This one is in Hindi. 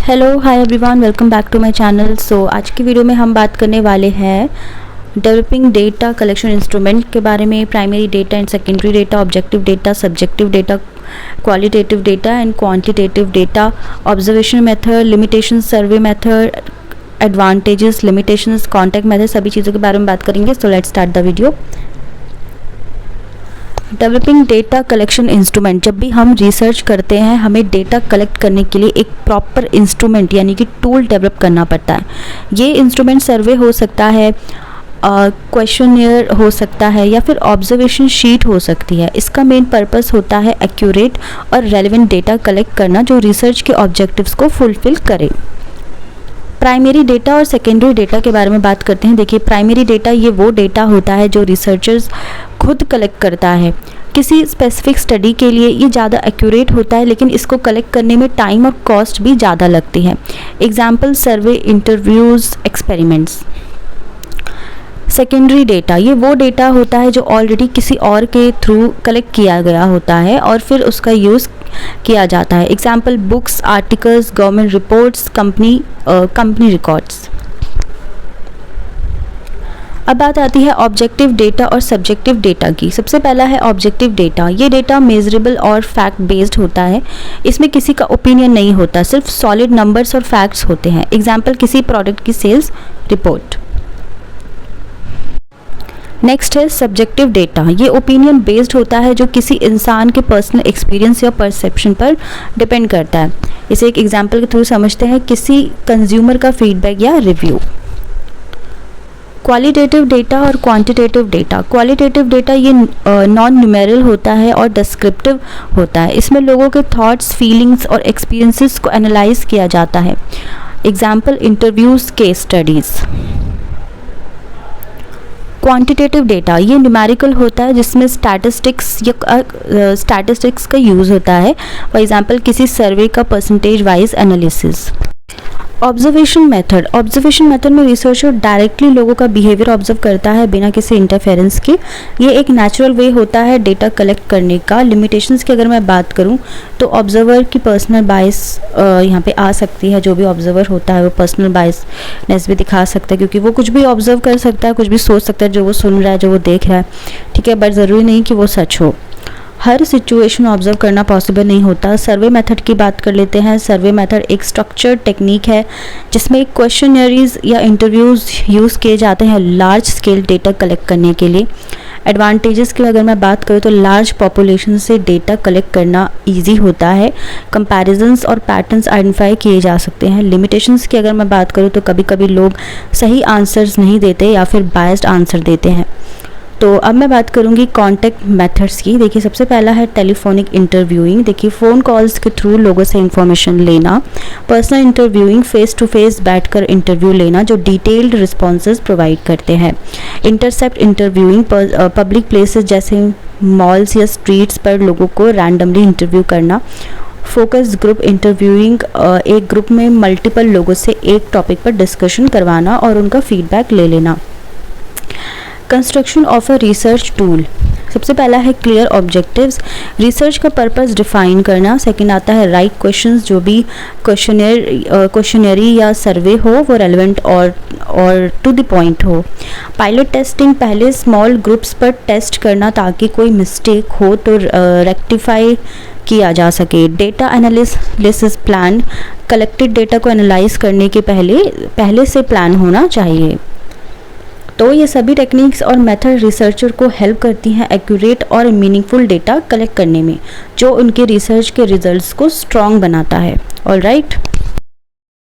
Hello hi everyone, welcome back to my channel. So आज की वीडियो में हम बात करने वाले हैं डेवलपिंग डेटा कलेक्शन इंस्ट्रूमेंट के बारे में। Primary data and secondary data, objective data, subjective data, qualitative data and quantitative data, observation method, limitation, survey method, advantages, limitations, contact method, सभी चीज़ों के बारे में बात करेंगे। So let's start the video. Developing data collection instrument, जब भी हम रिसर्च करते हैं हमें डेटा कलेक्ट करने के लिए एक प्रॉपर इंस्ट्रूमेंट यानी कि टूल डेवलप करना पड़ता है। ये इंस्ट्रूमेंट सर्वे हो सकता है, क्वेश्चनियर हो सकता है या फिर ऑब्जर्वेशन शीट हो सकती है। इसका मेन पर्पस होता है एक्यूरेट और रेलेवेंट डेटा कलेक्ट करना जो रिसर्च के ऑब्जेक्टिव्स को फुलफिल करे। प्राइमरी डेटा और सेकेंडरी डेटा के बारे में बात करते हैं। देखिए, प्राइमरी डेटा ये वो डेटा होता है जो रिसर्चर्स खुद कलेक्ट करता है। किसी स्पेसिफिक स्टडी के लिए ये ज़्यादा एक्यूरेट होता है, लेकिन इसको कलेक्ट करने में टाइम और कॉस्ट भी ज़्यादा लगती है। एग्जाम्पल, सर्वे, इंटरव्यूज़, एक्सपेरिमेंट्स। सेकेंडरी डेटा ये वो डेटा होता है जो ऑलरेडी किसी और के थ्रू कलेक्ट किया गया होता है और फिर उसका यूज़ किया जाता है। Example, books, articles, government reports, company records. अब बात आती है ऑब्जेक्टिव डेटा और सब्जेक्टिव डेटा की। सबसे पहला है ऑब्जेक्टिव डेटा। ये डेटा मेजरेबल और फैक्ट बेस्ड होता है। इसमें किसी का ओपिनियन नहीं होता, सिर्फ सॉलिड नंबर्स और फैक्ट्स होते हैं। एग्जाम्पल, किसी प्रोडक्ट की सेल्स रिपोर्ट। नेक्स्ट है सब्जेक्टिव डेटा। ये ओपिनियन बेस्ड होता है जो किसी इंसान के पर्सनल एक्सपीरियंस या परसेप्शन पर डिपेंड करता है। इसे एक एग्जाम्पल के थ्रू समझते हैं, किसी कंज्यूमर का फीडबैक या रिव्यू। क्वालिटेटिव डेटा और क्वांटिटेटिव डेटा। क्वालिटेटिव डेटा ये नॉन न्यूमेरल होता है और डिस्क्रिप्टिव होता है। इसमें लोगों के थॉट्स, फीलिंग्स और एक्सपीरियंसेस को एनालाइज किया जाता है। Example, interviews, case studies. Quantitative data ये न्यूमेरिकल होता है जिसमें स्टैटिस्टिक्स का यूज़ होता है। फॉर एग्जाम्पल, किसी सर्वे का percentage wise analysis. Observation method. Observation method में रिसर्चर डायरेक्टली लोगों का बिहेवियर ऑब्जर्व करता है बिना किसी इंटरफेरेंस के। ये एक नेचुरल वे होता है डेटा कलेक्ट करने का। लिमिटेशंस की अगर मैं बात करूं तो ऑब्जर्वर की पर्सनल बायस यहाँ पे आ सकती है। जो भी ऑब्जर्वर होता है वो पर्सनल बायसनेस भी दिखा सकता है, क्योंकि वो कुछ भी ऑब्जर्व कर सकता है, कुछ भी सोच सकता है जो वो सुन रहा है, जो वो देख रहा है। ठीक है, बट ज़रूरी नहीं कि वो सच हो। हर सिचुएशन ऑब्जर्व करना पॉसिबल नहीं होता। सर्वे मेथड की बात कर लेते हैं। सर्वे मेथड एक स्ट्रक्चर्ड टेक्निक है जिसमें क्वेश्चनरीज या इंटरव्यूज़ यूज़ किए जाते हैं लार्ज स्केल डेटा कलेक्ट करने के लिए। एडवांटेजेस की अगर मैं बात करूँ तो लार्ज पॉपुलेशन से डेटा कलेक्ट करना इजी होता है। कंपैरिजंस और पैटर्न्स आइडेंटिफाई किए जा सकते हैं। लिमिटेशंस की अगर मैं बात करूँ तो कभी कभी लोग सही आंसर्स नहीं देते या फिर बायस्ड आंसर देते हैं। तो अब मैं बात करूंगी कॉन्टैक्ट मेथड्स की। देखिए, सबसे पहला है टेलीफोनिक इंटरव्यूइंग। देखिए, फ़ोन कॉल्स के थ्रू लोगों से इंफॉर्मेशन लेना। Personal interviewing, face to face बैठकर इंटरव्यू लेना जो डिटेल्ड रिस्पॉन्सेज प्रोवाइड करते हैं। इंटरसेप्ट इंटरव्यूइंग, पब्लिक प्लेसेस जैसे मॉल्स या स्ट्रीट्स पर लोगों को रैंडमली इंटरव्यू करना। फोकस ग्रुप इंटरव्यूइंग, एक ग्रुप में मल्टीपल लोगों से एक टॉपिक पर डिस्कशन करवाना और उनका फीडबैक ले लेना। Construction of a research tool. सबसे पहला है क्लियर ऑब्जेक्टिव्स, रिसर्च का पर्पस डिफाइन करना। सेकंड आता है राइट क्वेश्चंस, जो भी क्वेश्चनरी या सर्वे हो वो रेलेवेंट और टू द पॉइंट हो। पायलट टेस्टिंग, पहले स्मॉल ग्रुप्स पर टेस्ट करना ताकि कोई मिस्टेक हो तो रेक्टिफाई किया जा सके। Data analysis plan, collected data को एनालाइज करने के पहले से प्लान होना चाहिए। तो ये सभी टेक्निक्स और मेथड रिसर्चर को हेल्प करती हैं एक्यूरेट और मीनिंगफुल डेटा कलेक्ट करने में, जो उनके रिसर्च के रिजल्ट्स को स्ट्रॉन्ग बनाता है। ऑलराइट।